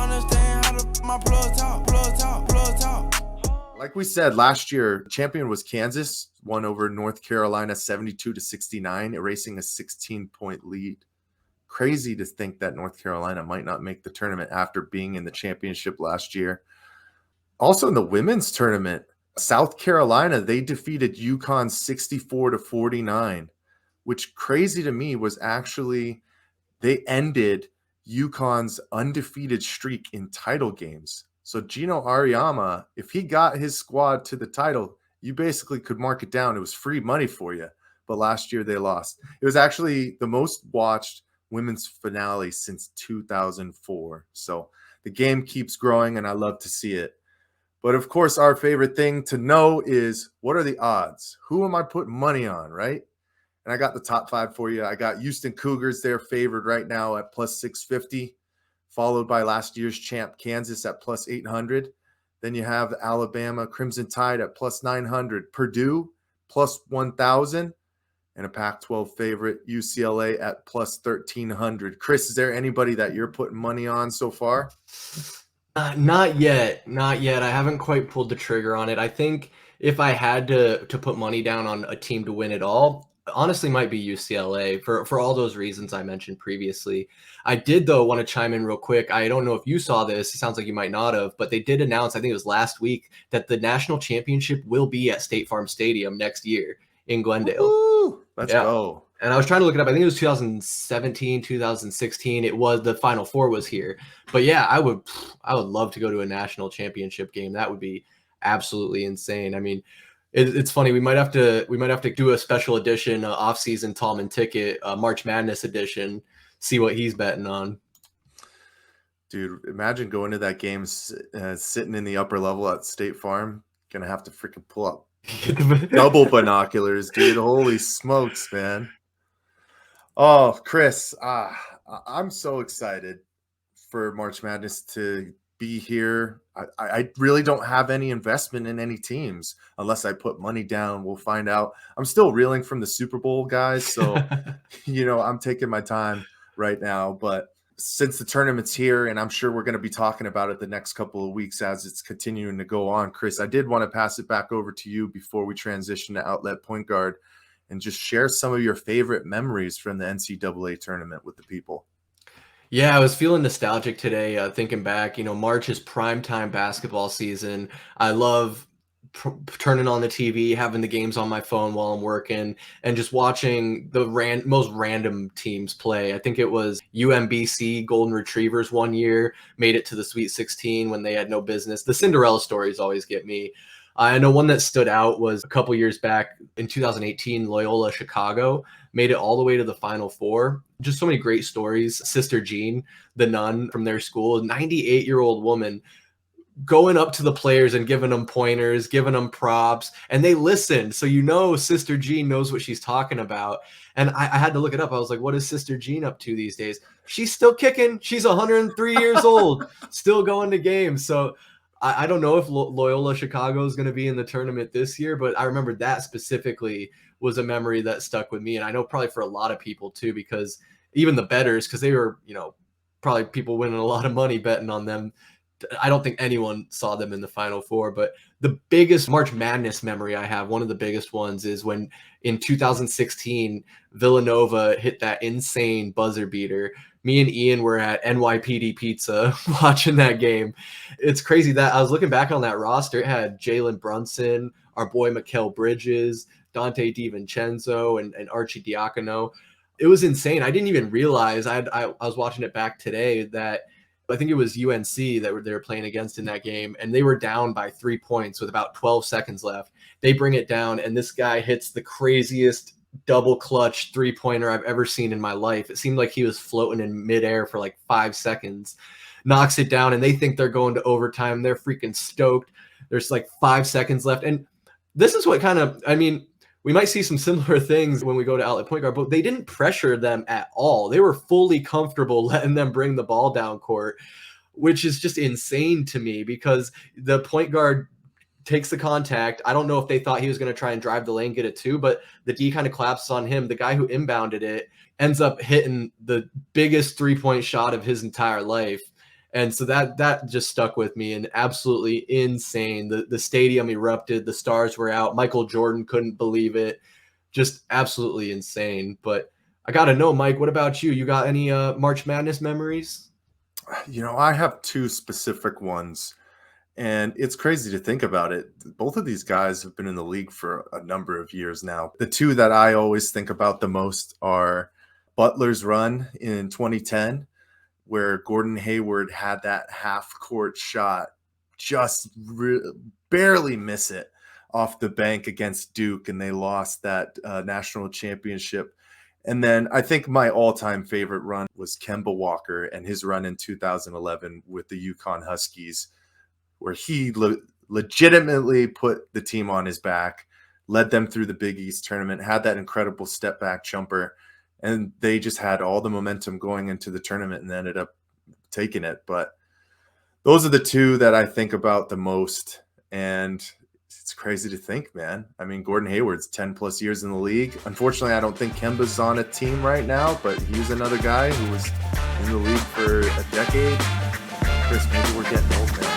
understand how to my plug talk. Like we said, last year, champion was Kansas, won over North Carolina 72-69, erasing a 16-point lead. Crazy to think that North Carolina might not make the tournament after being in the championship last year. Also in the women's tournament, South Carolina, they defeated UConn 64-49, which crazy to me was actually they ended UConn's undefeated streak in title games. So Gino Auriemma, if he got his squad to the title, you basically could mark it down. It was free money for you. But last year they lost. It was actually the most watched women's finale since 2004. So the game keeps growing, and I love to see it. But of course, our favorite thing to know is, what are the odds? Who am I putting money on, right? And I got the top 5 for you. I got Houston Cougars. They're favored right now at plus 650, followed by last year's champ Kansas at plus 800. Then you have Alabama Crimson Tide at plus 900, Purdue plus 1,000, and a Pac-12 favorite UCLA at plus 1,300. Chris, is there anybody that you're putting money on so far? Not yet. I haven't quite pulled the trigger on it. I think if I had to put money down on a team to win it all, honestly might be UCLA for all those reasons I mentioned previously. I did, though, want to chime in real quick. I don't know if you saw this. It sounds like you might not have, but they did announce, I think it was last week, that the national championship will be at State Farm Stadium next year in Glendale. Woo! Let's go. And I was trying to look it up. I think it was 2017, 2016. It was the Final Four was here. But yeah, I would love to go to a national championship game. That would be absolutely insane. I mean, it's funny. We might have to do a special edition, off-season Tallman ticket, March Madness edition. See what he's betting on. Dude, imagine going to that game, sitting in the upper level at State Farm. Gonna have to freaking pull up double binoculars, dude. Holy smokes, man. Oh, Chris, I'm so excited for March Madness to be here. I really don't have any investment in any teams unless I put money down. We'll find out. I'm still reeling from the Super Bowl, guys. So, I'm taking my time right now. But since the tournament's here, and I'm sure we're going to be talking about it the next couple of weeks as it's continuing to go on, Chris, I did want to pass it back over to you before we transition to outlet point guard and just share some of your favorite memories from the NCAA tournament with the people. Yeah, I was feeling nostalgic today, thinking back. March is primetime basketball season. I love turning on the TV, having the games on my phone while I'm working, and just watching the most random teams play. I think it was UMBC Golden Retrievers one year made it to the Sweet 16 when they had no business. The Cinderella stories always get me. I know one that stood out was a couple years back in 2018, Loyola Chicago made it all the way to the Final Four. Just so many great stories. Sister Jean, the nun from their school, a 98-year-old woman, going up to the players and giving them pointers, giving them props, and they listened. So Sister Jean knows what she's talking about. And I had to look it up. I was like, what is Sister Jean up to these days? She's still kicking. She's 103 years old, still going to games. So I don't know if Loyola Chicago is going to be in the tournament this year, but I remember that specifically was a memory that stuck with me. And I know probably for a lot of people too, because even the bettors, because they were, probably people winning a lot of money betting on them. I don't think anyone saw them in the Final Four, but the biggest March Madness memory I have, one of the biggest ones, is when in 2016, Villanova hit that insane buzzer beater. Me and Ian were at NYPD Pizza watching that game. It's crazy that I was looking back on that roster. It had Jalen Brunson, our boy Mikal Bridges, Dante DiVincenzo, and Archie Diacono. It was insane. I didn't even realize, I was watching it back today, that I think it was UNC that they were playing against in that game, and they were down by 3 points with about 12 seconds left. They bring it down, and this guy hits the craziest double clutch three-pointer I've ever seen in my life. It seemed like he was floating in midair for like 5 seconds, knocks it down, and they think they're going to overtime. They're freaking stoked. There's like 5 seconds left. And this is what we might see some similar things when we go to outlet point guard, but they didn't pressure them at all. They were fully comfortable letting them bring the ball down court, which is just insane to me because the point guard takes the contact. I don't know if they thought he was going to try and drive the lane, get it too, but the D kind of collapses on him. The guy who inbounded it ends up hitting the biggest 3-point shot of his entire life. And so that just stuck with me, and absolutely insane. The stadium erupted, the stars were out. Michael Jordan couldn't believe it. Just absolutely insane. But I got to know, Mike, what about you? You got any March Madness memories? I have two specific ones, and it's crazy to think about it. Both of these guys have been in the league for a number of years now. The two that I always think about the most are Butler's run in 2010, where Gordon Hayward had that half-court shot, just barely miss it off the bank against Duke, and they lost that national championship. And then I think my all-time favorite run was Kemba Walker and his run in 2011 with the UConn Huskies, where he legitimately put the team on his back, led them through the Big East tournament, had that incredible step-back jumper, and they just had all the momentum going into the tournament and ended up taking it. But those are the two that I think about the most, and it's crazy to think, man. I mean, Gordon Hayward's 10 plus years in the league. Unfortunately, I don't think Kemba's on a team right now, but he's another guy who was in the league for a decade. Chris, maybe we're getting old, man.